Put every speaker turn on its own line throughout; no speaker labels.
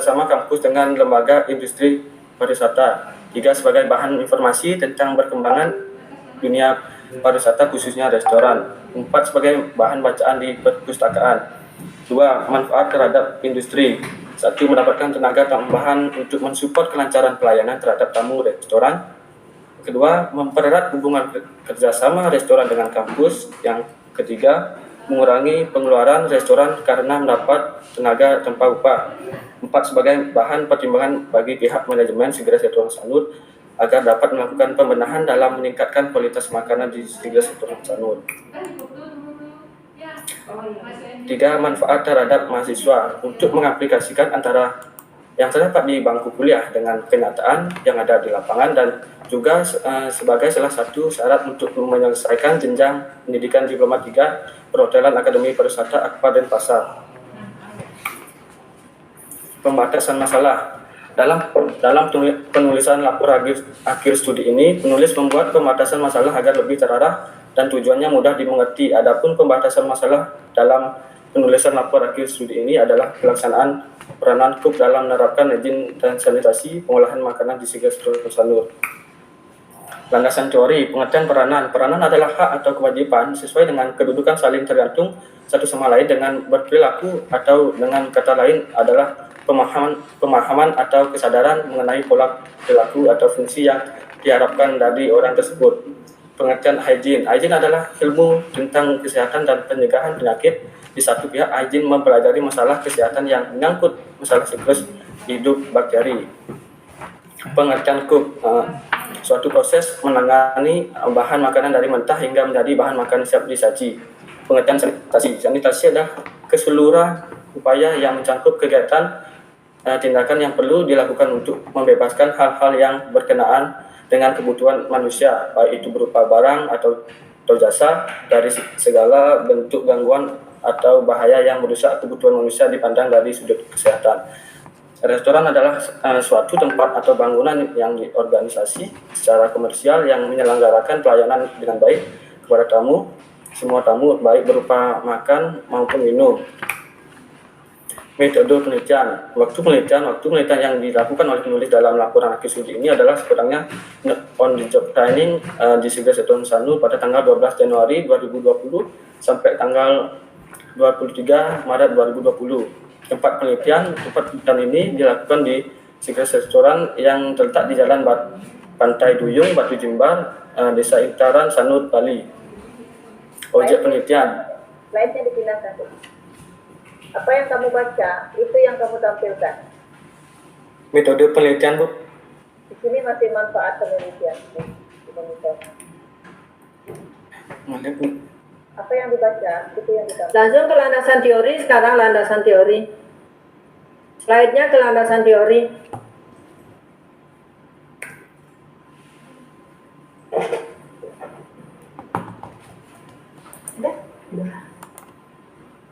kerjasama kampus dengan lembaga industri pariwisata. 3. Sebagai bahan informasi tentang perkembangan dunia pariwisata khususnya restoran. 4. Sebagai bahan bacaan di perpustakaan. 2. Manfaat terhadap industri. 1. Mendapatkan tenaga tambahan untuk mensupport kelancaran pelayanan terhadap tamu restoran. Kedua, mempererat hubungan kerjasama restoran dengan kampus. Yang ketiga, mengurangi pengeluaran restoran karena mendapat tenaga tanpa upah. 4. Sebagai bahan pertimbangan bagi pihak manajemen Sigres Restoran Sanur agar dapat melakukan pembenahan dalam meningkatkan kualitas makanan di Sigres Restoran Sanur. 3. Manfaat terhadap mahasiswa untuk mengaplikasikan antara yang terdapat di bangku kuliah dengan kenyataan yang ada di lapangan dan juga sebagai salah satu syarat untuk menyelesaikan jenjang pendidikan Diploma 3 Perhotelan Akademi Pariwisata Akpa Denpasar. Pembatasan masalah. Dalam penulisan lapor akhir studi ini, penulis membuat pembatasan masalah agar lebih terarah dan tujuannya mudah dimengerti. Adapun pembatasan masalah dalam penulisan lapor akhir studi ini adalah pelaksanaan peranan KUP dalam menerapkan izin dan sanitasi pengolahan makanan di Sigres Restoran Sanur. Landasan teori, pengertian peranan. Peranan adalah hak atau kewajiban sesuai dengan kedudukan saling tergantung satu sama lain dengan berperilaku, atau dengan kata lain adalah pemahaman atau kesadaran mengenai pola perilaku atau fungsi yang diharapkan dari orang tersebut. Pengertian hygiene. Hygiene adalah ilmu tentang kesehatan dan pencegahan penyakit. Di satu pihak, hygiene mempelajari masalah kesehatan yang menyangkut masalah siklus hidup bakteri. Pengertian KUP. Suatu proses menangani bahan makanan dari mentah hingga menjadi bahan makanan siap disaji. Pengertian sanitasi. Sanitasi adalah keseluruhan upaya yang mencakup kegiatan tindakan yang perlu dilakukan untuk membebaskan hal-hal yang berkenaan dengan kebutuhan manusia, baik itu berupa barang atau jasa, dari segala bentuk gangguan atau bahaya yang merusak kebutuhan manusia dipandang dari sudut kesehatan. Restoran adalah suatu tempat atau bangunan yang diorganisasi secara komersial yang menyelenggarakan pelayanan dengan baik kepada tamu, semua tamu, baik berupa makan maupun minum. Metode penelitian. Waktu penelitian yang dilakukan oleh penulis dalam laporan akhir studi ini adalah sekurangnya on the job training di Sigres Restoran Sanur pada tanggal 12 Januari 2020 sampai tanggal 23 Maret 2020. Tempat penelitian ini dilakukan di Sigres Restoran yang terletak di Jalan Pantai Duyung, Batu Jimbar, Desa Intaran, Sanur, Bali. Objek penelitian.
Slide-nya dipindahkan. Apa yang kamu baca, itu yang kamu tampilkan.
Metode penelitian, Bu.
Di sini masih manfaat penelitian. Apa yang dibaca, itu yang ditampilkan.
Langsung ke landasan teori, sekarang landasan teori. Slide-nya ke landasan teori.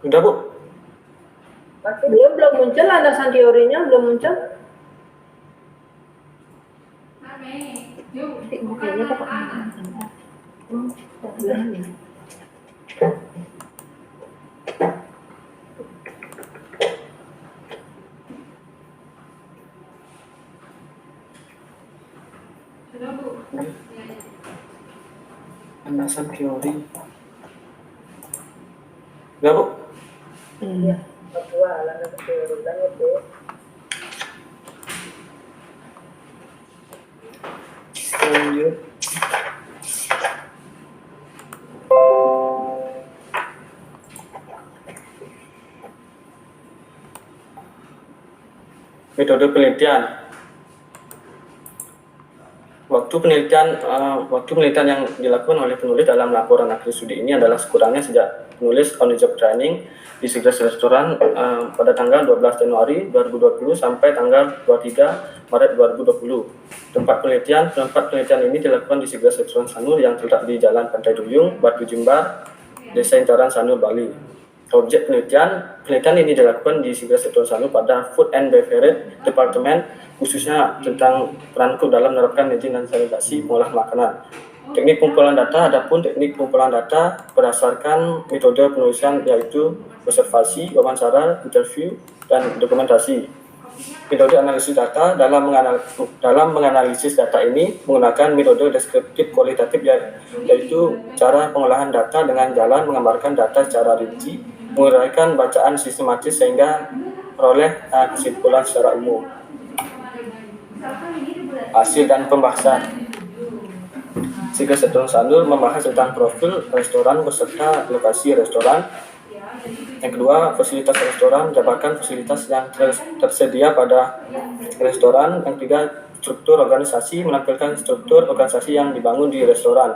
Udah, Bu?
Masih?
Belum muncul landasan teorinya, belum muncul.
Landasan teori. Udah, Bu?
Iya. Kedua, landasan teori. Lanjut, Bu.
Lanjut. Metode penelitian. Waktu penelitian yang dilakukan oleh penulis dalam laporan akhir studi ini adalah sekurangnya sejak penulis on the job training di Sigres Restoran pada tanggal 12 Januari 2020 sampai tanggal 23 Maret 2020. Tempat penelitian ini dilakukan di Sigres Restoran Sanur yang terletak di Jalan Pantai Duyung, Batu Jimbar, Desa Intaran, Sanur, Bali. Objek penelitian ini dilakukan di Sigres Restoran Sanur pada Food and Beverage Department, khususnya tentang peran KUP dalam menerapkan izin dan sanitasi pengolahan makanan. Teknik pengumpulan data. Adapun teknik pengumpulan data berdasarkan metode penulisan yaitu observasi, wawancara, interview, dan dokumentasi. Metode analisis data dalam menganalisis data ini menggunakan metode deskriptif kualitatif yaitu cara pengolahan data dengan jalan menggambarkan data secara rinci, menguraikan bacaan sistematis sehingga peroleh kesimpulan secara umum. Hasil dan pembahasan. Sigres Septon Sanur membahas tentang profil restoran beserta lokasi restoran. Yang kedua, fasilitas restoran, jabarkan fasilitas yang tersedia pada restoran. Yang ketiga, struktur organisasi, menampilkan struktur organisasi yang dibangun di restoran.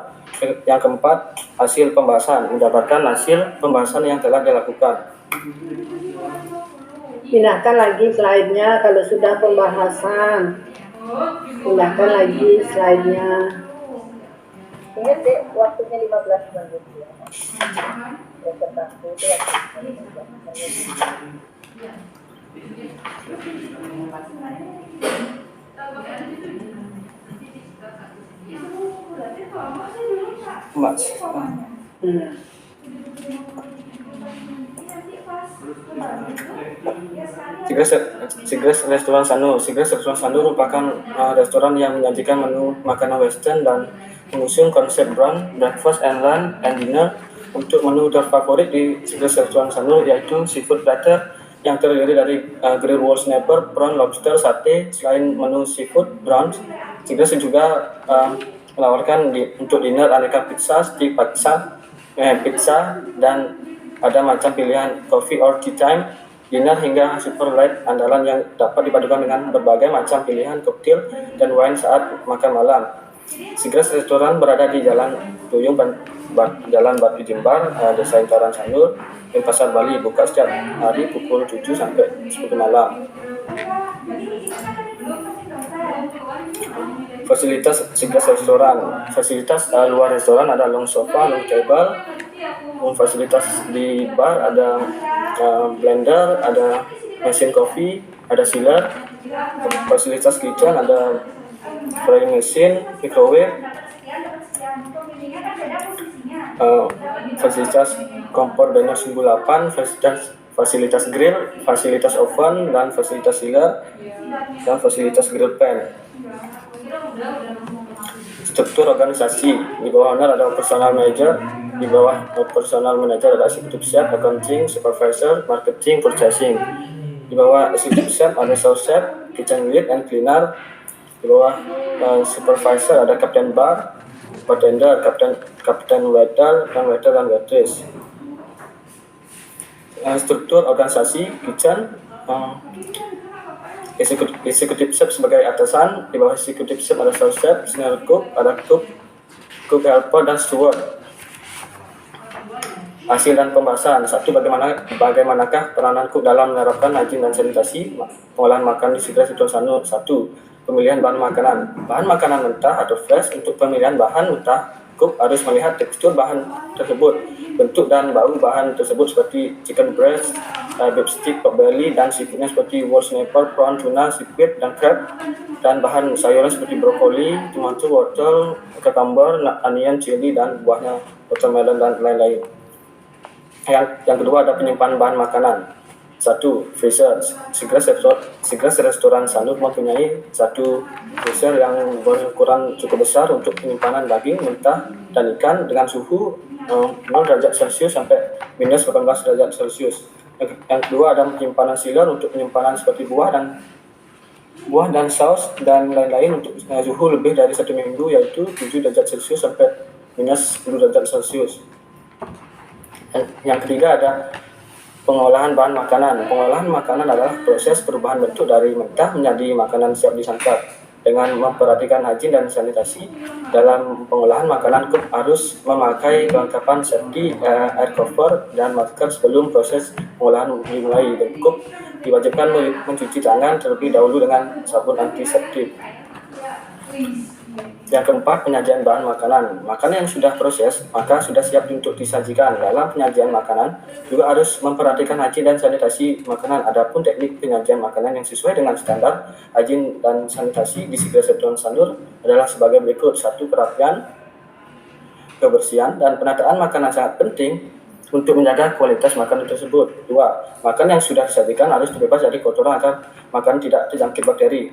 Yang keempat, hasil pembahasan, menjabarkan hasil pembahasan yang telah dilakukan.
Pindahkan lagi slide-nya kalau sudah pembahasan. Pindahkan lagi slide-nya.
Ingat deh, waktunya 15 menit ya. Yang tertentu itu waktunya 15 menit.
Mas. Sigres Restoran Sanur. Sigres Restoran Sanur merupakan restoran yang menyajikan menu makanan western dan mengusung konsep brunch, breakfast and lunch and dinner. Untuk menu terfavorit di Sigres Restoran Sanur yaitu seafood platter yang terdiri dari grilled whole snapper, prawn, lobster, sate. Selain menu seafood brunch, Sigres juga menawarkan untuk dinner aneka pizza, steak pizza dan ada macam pilihan coffee or tea time, dinner hingga super light andalan yang dapat dipadukan dengan berbagai macam pilihan koktail dan wine saat makan malam. Sigres Restoran berada di Jalan Tuyung, Jalan Batu Jembar, Desa Intaran Sanur, Denpasar, Bali. Buka setiap hari pukul 7 sampai 10 malam. Fasilitas Sigres Restoran. Fasilitas luar restoran ada long sofa, long table. Fasilitas di bar ada blender, ada mesin kopi, ada chiller. Fasilitas kitchen ada frying machine, microwave. Fasilitas kompor banner 98, fasilitas grill, fasilitas oven dan fasilitas chiller dan fasilitas grill pan. Struktur organisasi, di bawah owner ada personal manager, di bawah personal manager ada executive chef, accounting, supervisor, marketing, purchasing. Di bawah executive chef ada sous chef, kitchen lead and cleaner. Di bawah supervisor ada kapten bar, bartender, kapten waiter dan waitress. Struktur organisasi kitchen, executive chef sebagai atasan. Di bawah executive chef ada sous chef, senior cook, ada cook helper dan steward. Hasil dan pembahasan. 1. Bagaimanakah peranan cook dalam menerapkan hygiene dan sanitasi pengolahan makan di Sigres Septon Sanur? 1. Pemilihan bahan makanan. Bahan makanan mentah atau fresh. Untuk pemilihan bahan mentah, cook harus melihat tekstur bahan tersebut, bentuk dan bau bahan tersebut seperti chicken breast, beef stick, pork belly, dan seafoodnya seperti whole snapper, prawn, tuna, squid, dan crab. Dan bahan sayuran seperti brokoli, tomato, wortel, cucumber, onion, chili, dan buahnya watermelon dan lain-lain. Yang kedua ada penyimpanan bahan makanan. 1. Freezer. Sigres Restoran Sanur mempunyai satu freezer yang berukuran cukup besar untuk penyimpanan daging mentah dan ikan dengan suhu 0 derajat Celcius sampai minus 18 derajat Celcius. Yang kedua ada penyimpanan chiller untuk penyimpanan seperti buah dan saus dan lain-lain untuk suhu lebih dari 1 minggu yaitu 7 derajat Celcius sampai minus 10 derajat Celcius. Yang ketiga ada pengolahan bahan makanan. Pengolahan makanan adalah proses perubahan bentuk dari mentah menjadi makanan siap disantap. Dengan memperhatikan hygiene dan sanitasi dalam pengolahan makanan, cook harus memakai kelengkapan safety, air cover, dan masker sebelum proses pengolahan dimulai. Dan cook diwajibkan mencuci tangan terlebih dahulu dengan sabun antiseptik. Yang keempat, penyajian bahan makanan. Makanan yang sudah proses, maka sudah siap untuk disajikan. Dalam penyajian makanan, juga harus memperhatikan hygiene dan sanitasi makanan. Adapun teknik penyajian makanan yang sesuai dengan standar hygiene dan sanitasi di Sigres Septon Sanur adalah sebagai berikut. 1. Kerapian, kebersihan, dan penataan makanan sangat penting untuk menjaga kualitas makanan tersebut. 2. Makanan yang sudah disajikan harus terbebas dari kotoran agar makanan tidak terjangkit bakteri.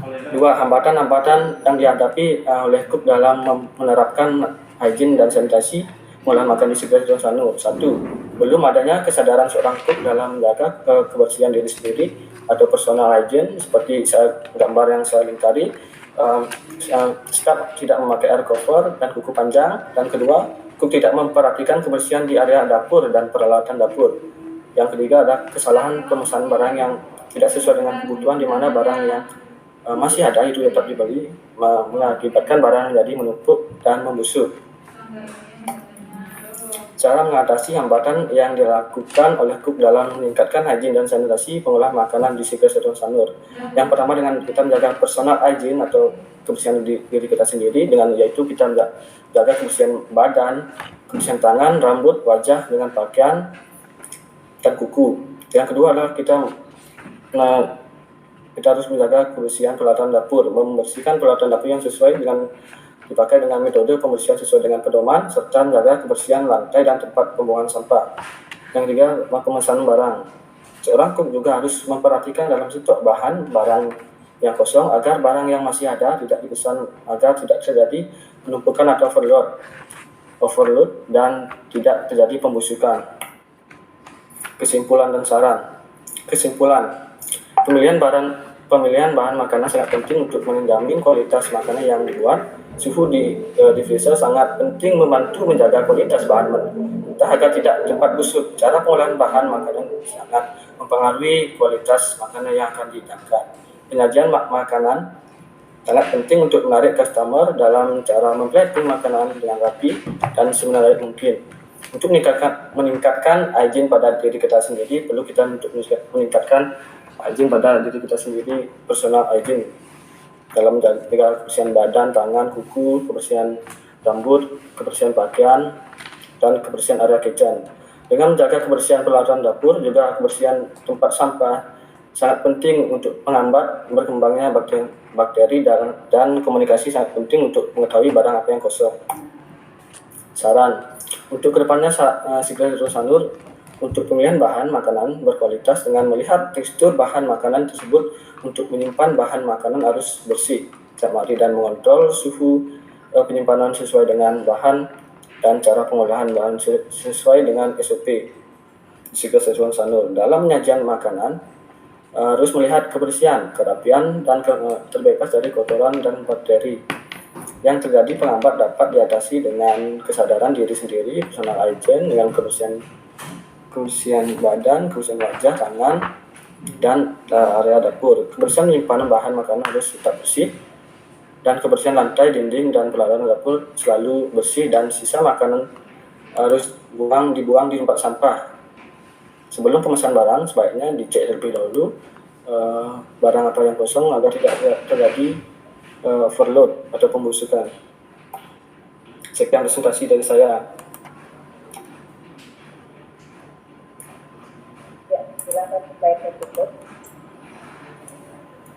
2. Hambatan-hambatan yang dihadapi oleh KUP dalam menerapkan hygiene dan sanitasi pengolahan makanan di Sigel Setiawan Sanur. 1. Belum adanya kesadaran seorang KUP dalam menjaga kebersihan diri sendiri atau personal hygiene, seperti gambar yang saya lingkari. Staf tidak memakai air cover dan kuku panjang. Dan kedua, KUP tidak memperhatikan kebersihan di area dapur dan peralatan dapur. Yang ketiga adalah kesalahan pemesanan barang yang tidak sesuai dengan kebutuhan, di mana barang yang masih ada itu dapat dibeli, mengakibatkan barang menjadi menumpuk dan membusuk. Cara mengatasi hambatan yang dilakukan oleh KUP dalam meningkatkan hygiene dan sanitasi pengolahan makanan di Sigel Setiawan Sanur. Yang pertama, dengan kita menjaga personal hygiene atau kebersihan diri kita sendiri, dengan yaitu kita menjaga kebersihan badan, kebersihan tangan, rambut, wajah dengan pakaian dan kuku. Yang kedua adalah kita harus menjaga kebersihan peralatan dapur, membersihkan peralatan dapur yang sesuai dengan dipakai dengan metode pembersihan sesuai dengan pedoman, serta menjaga kebersihan lantai dan tempat pembuangan sampah. Yang ketiga, pemesanan barang. Seorang KUP juga harus memperhatikan dalam stok bahan barang yang kosong agar barang yang masih ada tidak dipesan, agar tidak terjadi penumpukan atau overload dan tidak terjadi pembusukan. Kesimpulan dan saran. Kesimpulan. Pemilihan bahan makanan sangat penting untuk menjamin kualitas makanan yang dibuat. Suhu di freezer sangat penting membantu menjaga kualitas bahan mentah agar tidak cepat busuk. Cara pengolahan bahan makanan sangat mempengaruhi kualitas makanan yang akan dihidangkan. Penyajian makanan sangat penting untuk menarik customer dalam cara memplating makanan dengan rapi dan semenarik mungkin. Untuk meningkatkan hygiene pada diri kita sendiri, perlu kita untuk meningkatkan hygiene pada diri kita sendiri, personal hygiene, dalam menjaga kebersihan badan, tangan, kuku, kebersihan rambut, kebersihan pakaian, dan kebersihan area kitchen. Dengan menjaga kebersihan peralatan dapur, juga kebersihan tempat sampah sangat penting untuk menghambat berkembangnya bakteri dan komunikasi sangat penting untuk mengetahui barang apa yang kosong. Saran untuk kedepannya, Sigel Setiawan Sanur untuk pemilihan bahan makanan berkualitas dengan melihat tekstur bahan makanan tersebut, untuk menyimpan bahan makanan harus bersih setiap hari dan mengontrol suhu penyimpanan sesuai dengan bahan dan cara pengolahan bahan sesuai dengan SOP Sigel Setiawan Sanur. Dalam penyajian makanan harus melihat kebersihan, kerapian, dan terbebas dari kotoran dan bakteri. Yang terjadi penghambat dapat diatasi dengan kesadaran diri sendiri, personal hygiene, dengan kebersihan badan, kebersihan wajah, tangan, dan area dapur. Kebersihan penyimpanan bahan makanan harus tetap bersih, dan kebersihan lantai, dinding, dan peralatan dapur selalu bersih, dan sisa makanan harus dibuang di tempat sampah. Sebelum pemesan barang, sebaiknya dicek terlebih dahulu barang apa yang kosong agar tidak terjadi overload atau pembusukan. Sekian presentasi dari saya.